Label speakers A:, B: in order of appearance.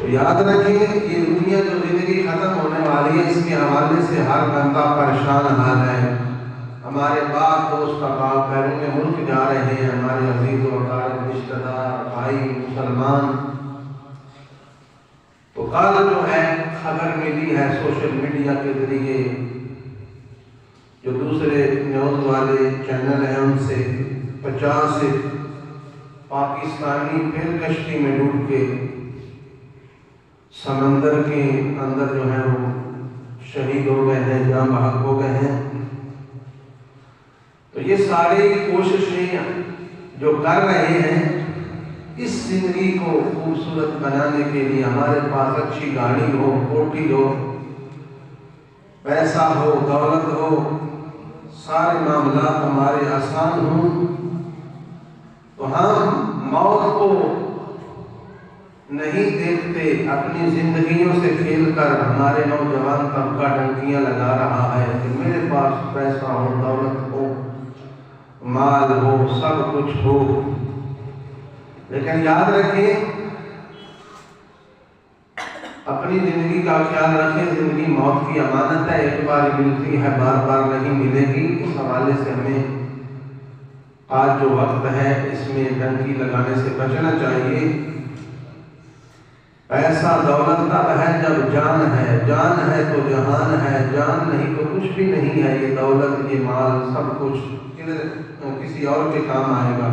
A: تو یاد رکھیں یہ دنیا جو زندگی ختم ہونے والی ہے، اس کے حوالے سے ہر بندہ پریشان حال ہے۔ ہمارے باپ دوست احباب بیرون ملک جا رہے ہیں، ہمارے عزیز و اقارب رشتہ دار بھائی مسلمان، تو کل جو ہے خبر ملی ہے سوشل میڈیا کے ذریعے، جو دوسرے نیوز والے چینل ہیں ان سے 50 پاکستانی پھر کشتی میں ڈوب کے سمندر کے اندر جو ہے وہ شہید ہو گئے ہیں، جاں بحق ہو گئے ہیں۔ تو یہ ساری کوششیں جو کر رہے ہیں اس زندگی کو خوبصورت بنانے کے لیے، ہمارے پاس اچھی گاڑی ہو، کوٹھی ہو، پیسہ ہو، دولت ہو، سارے معاملات ہمارے آسان ہوں، تو ہم موت کو نہیں دیکھتے، اپنی زندگیوں سے کھیل کر ہمارے نوجوان طبقہ ڈنکیاں لگا رہا ہے کہ میرے پاس پیسہ ہو، دولت ہو، مال ہو، سب کچھ ہو، لیکن یاد رکھیں اپنی زندگی کا خیال رکھیں۔ زندگی موت کی امانت ہے، ایک بار ملتی ہے، بار بار نہیں ملے گی۔ اس حوالے سے ہمیں آج جو وقت ہے اس میں ڈنکی لگانے سے بچنا چاہیے۔ پیسہ دولت تب ہے جب جان ہے، جان ہے تو جہان ہے، جان نہیں تو کچھ بھی نہیں ہے۔ یہ دولت، یہ مال، سب کچھ کسی اور کے کام آئے گا۔